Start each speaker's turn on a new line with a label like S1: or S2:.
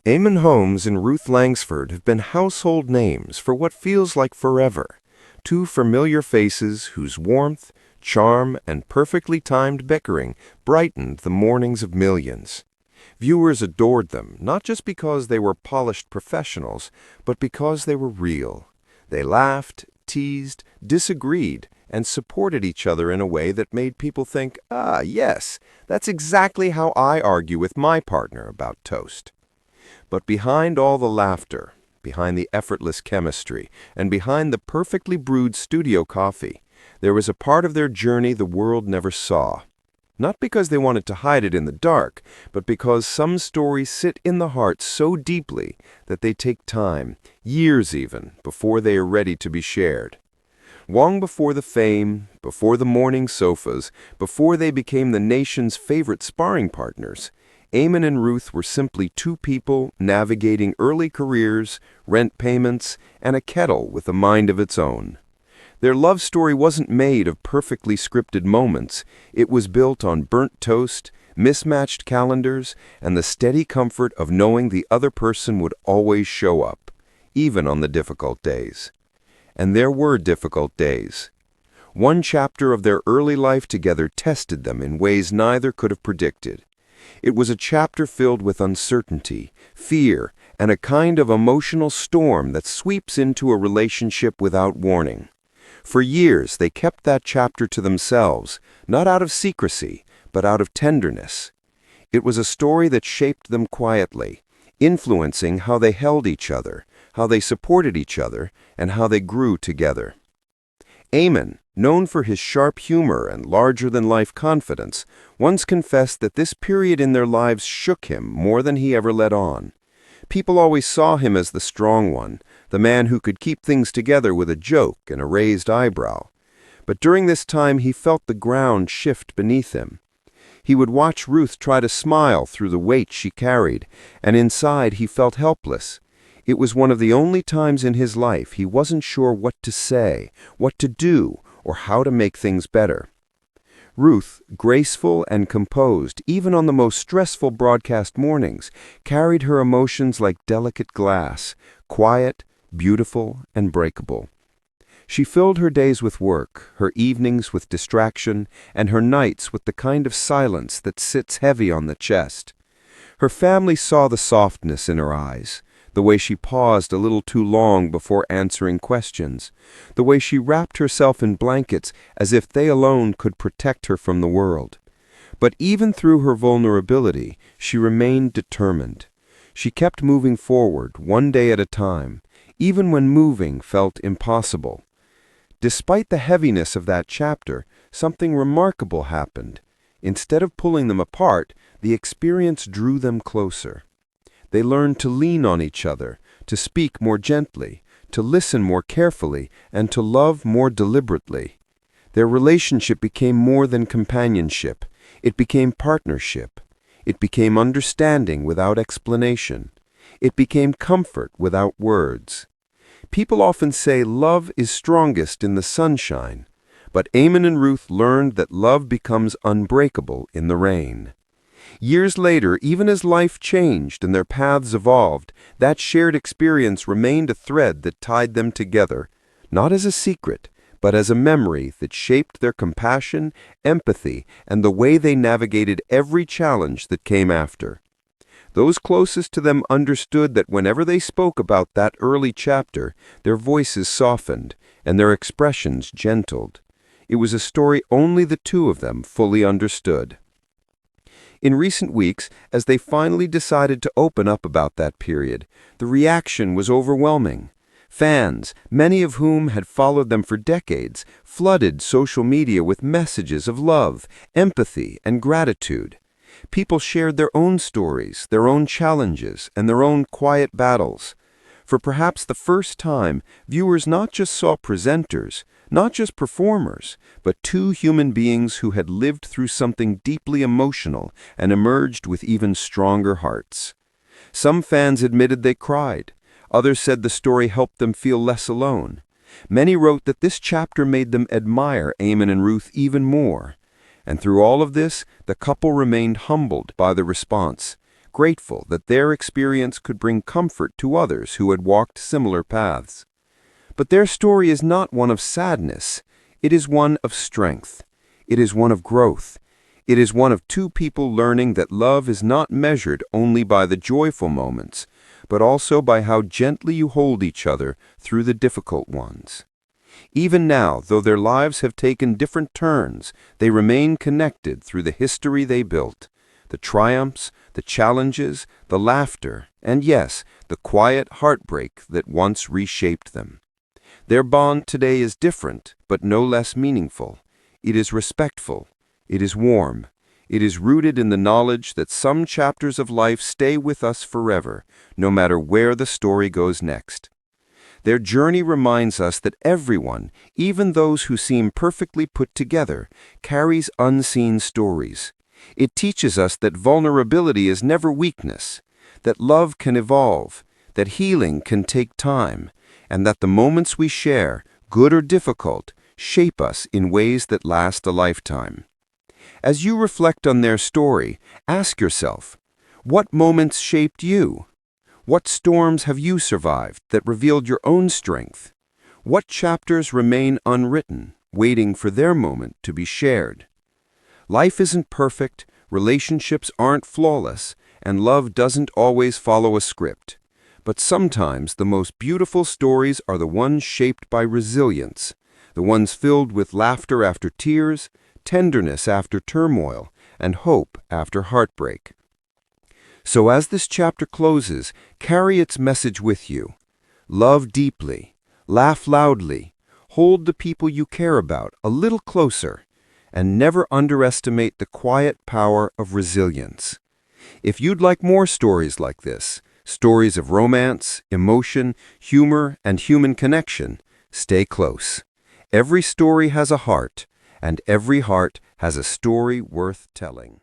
S1: Eamonn Holmes and Ruth Langsford have been household names for what feels like forever. Two familiar faces whose warmth, charm, and perfectly timed bickering brightened the mornings of millions. Viewers adored them, not just because they were polished professionals, but because they were real. They laughed, teased, disagreed, and supported each other in a way that made people think, yes, that's exactly how I argue with my partner about toast. But behind all the laughter, behind the effortless chemistry, and behind the perfectly brewed studio coffee, there was a part of their journey the world never saw. Not because they wanted to hide it in the dark, but because some stories sit in the heart so deeply that they take time, years even, before they are ready to be shared. Long before the fame, before the morning sofas, before they became the nation's favorite sparring partners, Eamonn and Ruth were simply two people navigating early careers, rent payments, and a kettle with a mind of its own. Their love story wasn't made of perfectly scripted moments. It was built on burnt toast, mismatched calendars, and the steady comfort of knowing the other person would always show up, even on the difficult days. And there were difficult days. One chapter of their early life together tested them in ways neither could have predicted. It was a chapter filled with uncertainty, fear, and a kind of emotional storm that sweeps into a relationship without warning. For years, they kept that chapter to themselves, not out of secrecy, but out of tenderness. It was a story that shaped them quietly, influencing how they held each other, how they supported each other, and how they grew together. Eamonn, known for his sharp humor and larger-than-life confidence, once confessed that this period in their lives shook him more than he ever let on. People always saw him as the strong one, the man who could keep things together with a joke and a raised eyebrow. But during this time he felt the ground shift beneath him. He would watch Ruth try to smile through the weight she carried, and inside he felt helpless. It was one of the only times in his life he wasn't sure what to say, what to do, or how to make things better. Ruth, graceful and composed, even on the most stressful broadcast mornings, carried her emotions like delicate glass, quiet, beautiful, and breakable. She filled her days with work, her evenings with distraction, and her nights with the kind of silence that sits heavy on the chest. Her family saw the softness in her eyes, the way she paused a little too long before answering questions, the way she wrapped herself in blankets as if they alone could protect her from the world. But even through her vulnerability, she remained determined. She kept moving forward, one day at a time, even when moving felt impossible. Despite the heaviness of that chapter, something remarkable happened. Instead of pulling them apart, the experience drew them closer. They learned to lean on each other, to speak more gently, to listen more carefully, and to love more deliberately. Their relationship became more than companionship. It became partnership. It became understanding without explanation. It became comfort without words. People often say love is strongest in the sunshine, but Eamonn and Ruth learned that love becomes unbreakable in the rain. Years later, even as life changed and their paths evolved, that shared experience remained a thread that tied them together, not as a secret, but as a memory that shaped their compassion, empathy, and the way they navigated every challenge that came after. Those closest to them understood that whenever they spoke about that early chapter, their voices softened and their expressions gentled. It was a story only the two of them fully understood. In recent weeks, as they finally decided to open up about that period, the reaction was overwhelming. Fans, many of whom had followed them for decades, flooded social media with messages of love, empathy, and gratitude. People shared their own stories, their own challenges, and their own quiet battles. For perhaps the first time, viewers not just saw presenters, not just performers, but two human beings who had lived through something deeply emotional and emerged with even stronger hearts. Some fans admitted they cried. Others said the story helped them feel less alone. Many wrote that this chapter made them admire Eamonn and Ruth even more. And through all of this, the couple remained humbled by the response. grateful that their experience could bring comfort to others who had walked similar paths. But their story is not one of sadness. It is one of strength. It is one of growth. It is one of two people learning that love is not measured only by the joyful moments, but also by how gently you hold each other through the difficult ones. Even now, though their lives have taken different turns, they remain connected through the history they built, the triumphs, the challenges, the laughter, and yes, the quiet heartbreak that once reshaped them. Their bond today is different, but no less meaningful. It is respectful. It is warm. It is rooted in the knowledge that some chapters of life stay with us forever, no matter where the story goes next. Their journey reminds us that everyone, even those who seem perfectly put together, carries unseen stories. It teaches us that vulnerability is never weakness, that love can evolve, that healing can take time, and that the moments we share, good or difficult, shape us in ways that last a lifetime. As you reflect on their story, ask yourself, what moments shaped you? What storms have you survived that revealed your own strength? What chapters remain unwritten, waiting for their moment to be shared? Life isn't perfect, relationships aren't flawless, and love doesn't always follow a script. But sometimes the most beautiful stories are the ones shaped by resilience, the ones filled with laughter after tears, tenderness after turmoil, and hope after heartbreak. So as this chapter closes, carry its message with you. Love deeply, laugh loudly, hold the people you care about a little closer, and never underestimate the quiet power of resilience. If you'd like more stories like this, stories of romance, emotion, humor, and human connection, stay close. Every story has a heart, and every heart has a story worth telling.